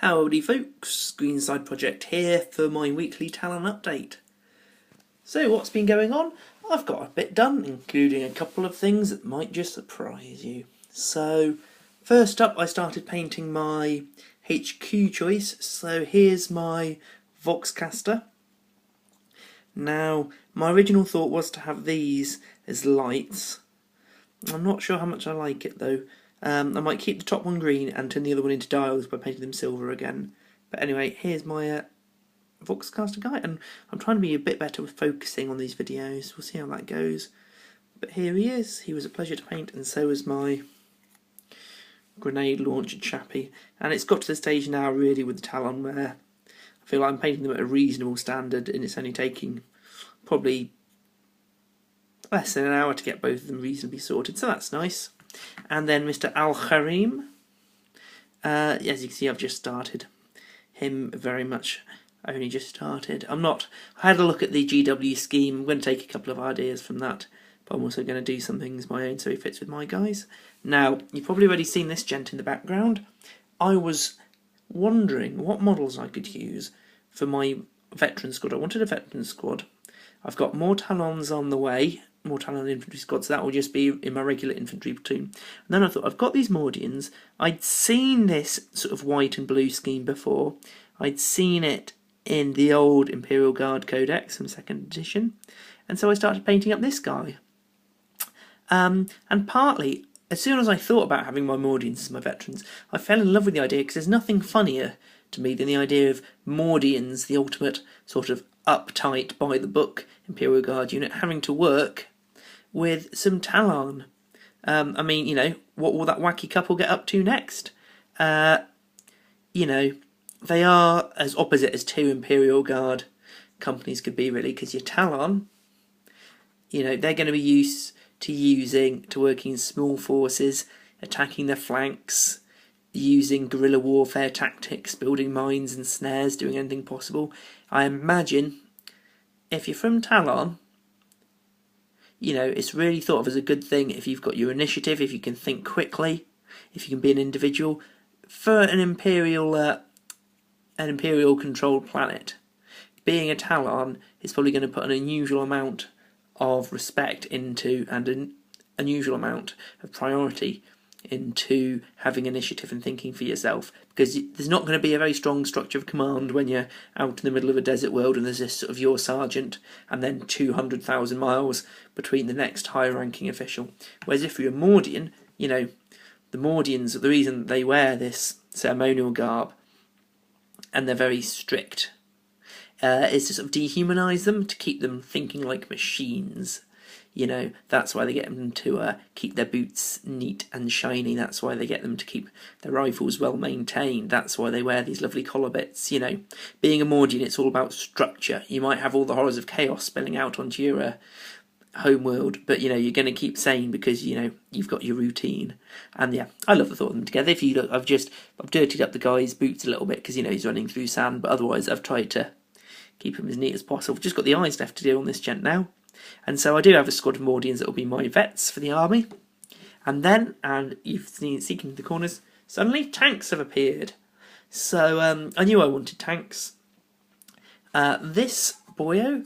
Howdy folks, Greenside Project here for my weekly Tallarn update. So what's been going on? I've got a bit done, including a couple of things that might just surprise you. So first up, I started painting my HQ choice. So here's my Voxcaster. Now my original thought was to have these as lights. I'm not sure how much I like it though. I might keep the top one green and turn the other one into dials by painting them silver again. But anyway, here's my Voxcaster guy, and I'm trying to be a bit better with focusing on these videos. We'll see how that goes. But here he is. He was a pleasure to paint, and so was my grenade launcher chappy. And it's got to the stage now really with the Tallarn where I feel like I'm painting them at a reasonable standard, and it's only taking probably less than an hour to get both of them reasonably sorted, so that's nice. And then Mr. Al-Harim, as you can see, I've just started him very much. I only just started. I had a look at the GW scheme. I'm going to take a couple of ideas from that, but I'm also going to do some things my own so he fits with my guys. Now, you've probably already seen this gent in the background. I was wondering what models I could use for my veteran squad. I wanted a veteran squad. I've got more Tallarns on the way, more Tallarn infantry squads. That will just be in my regular infantry platoon. And then I thought, I've got these Mordians. I'd seen this sort of white and blue scheme before. I'd seen it in the old Imperial Guard Codex from 2nd edition. And so I started painting up this guy. And partly, as soon as I thought about having my Mordians as my veterans, I fell in love with the idea because there's nothing funnier to me than the idea of Mordians, the ultimate sort of uptight, by the book Imperial Guard unit, having to work with some Tallarn. I mean, you know, what will that wacky couple get up to next? You know, they are as opposite as two Imperial Guard companies could be, really, because your Tallarn, you know, they're going to be used to working in small forces, attacking their flanks, using guerrilla warfare tactics, building mines and snares, doing anything possible. I imagine if you're from Tallarn, you know, it's really thought of as a good thing if you've got your initiative, if you can think quickly, if you can be an individual. For an imperial controlled planet, being a Tallarn is probably going to put an unusual amount of respect into, and an unusual amount of priority into having initiative and thinking for yourself, because there's not going to be a very strong structure of command when you're out in the middle of a desert world and there's this sort of your sergeant and then 200,000 miles between the next higher ranking official. Whereas if you're a Mordian, you know, the Mordians, the reason they wear this ceremonial garb and they're very strict is to sort of dehumanise them, to keep them thinking like machines. You know, that's why they get them to keep their boots neat and shiny. That's why they get them to keep their rifles well maintained. That's why they wear these lovely collar bits. You know, being a Mordian, it's all about structure. You might have all the horrors of chaos spilling out onto your home world, but you know, you're going to keep sane because, you know, you've got your routine. And yeah, I love the thought of them together. If you look, I've dirtied up the guy's boots a little bit because, you know, he's running through sand, but otherwise I've tried to keep him as neat as possible. Just got the eyes left to do on this gent now. And so I do have a squad of Mordians that will be my vets for the army. And then, and you've seen it seeking the corners, suddenly tanks have appeared. So I knew I wanted tanks. This boyo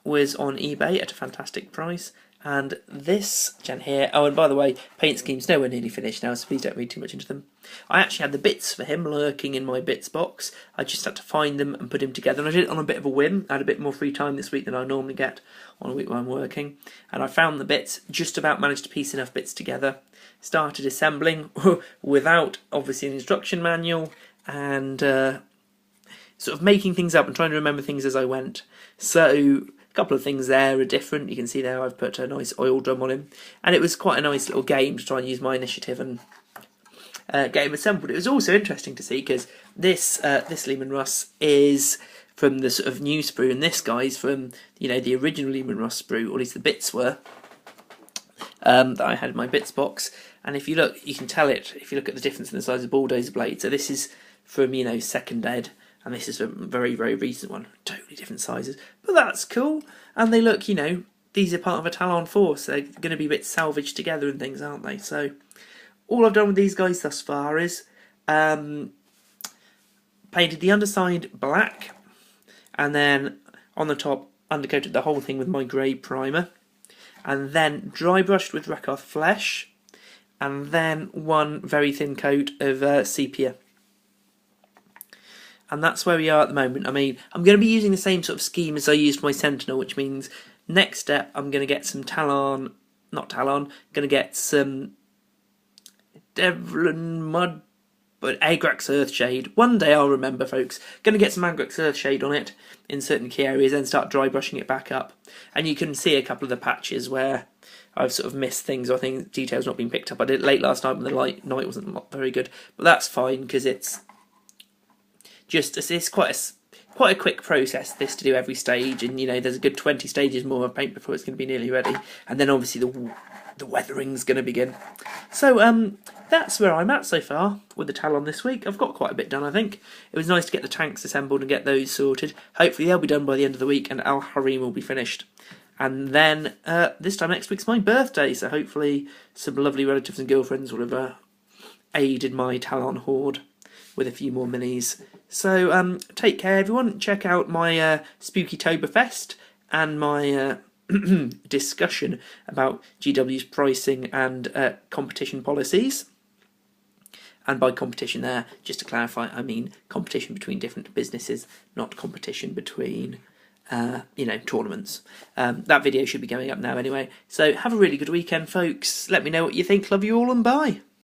was on eBay at a fantastic price. And this gent here, oh, and by the way, paint scheme's nowhere nearly finished now, so please don't read too much into them. I actually had the bits for him lurking in my bits box. I just had to find them and put him together, and I did it on a bit of a whim. I had a bit more free time this week than I normally get on a week when I'm working, and I found the bits, just about managed to piece enough bits together. Started assembling without, obviously, an instruction manual, and sort of making things up and trying to remember things as I went. So a couple of things there are different. You can see there I've put a nice oil drum on him, and it was quite a nice little game to try and use my initiative and get him assembled. It was also interesting to see because this Lehman Russ is from the sort of new sprue, and this guy's from, you know, the original Lehman Russ sprue, or at least the bits were that I had in my bits box. And if you look, you can tell it if you look at the difference in the size of bulldozer blade. So this is from, you know, 2nd ed. And this is a very, very recent one. Totally different sizes. But that's cool. And they look, you know, these are part of a Tallarn force. They're going to be a bit salvaged together and things, aren't they? So all I've done with these guys thus far is painted the underside black, and then on the top undercoated the whole thing with my grey primer, and then dry brushed with Rakarth Flesh, and then one very thin coat of sepia. And that's where we are at the moment. I mean, I'm going to be using the same sort of scheme as I used for my Sentinel, which means next step I'm going to get some Tallarn, not Tallarn, going to get some Devlin Mud, but Agrax Earthshade. One day I'll remember, folks. Going to get some Agrax Earthshade on it in certain key areas, then start dry brushing it back up. And you can see a couple of the patches where I've sort of missed things, or think details not being picked up. I did it late last night when the night wasn't very good, but that's fine because it's quite a quick process this to do every stage, and there's a good 20 stages more of paint before it's going to be nearly ready, and then obviously the weathering's going to begin. So that's where I'm at so far with the Tallarn this week. I've got quite a bit done, I think. It was nice to get the tanks assembled and get those sorted. Hopefully they'll be done by the end of the week, and Al Harim will be finished. And then this time next week's my birthday, so hopefully some lovely relatives and girlfriends will have aided my Tallarn hoard with a few more minis. So take care, everyone. Check out my Spooky Toberfest and my discussion about GW's pricing and competition policies. And by competition there, just to clarify, I mean competition between different businesses, not competition between tournaments. That video should be going up now anyway. So have a really good weekend, folks. Let me know what you think. Love you all, and bye.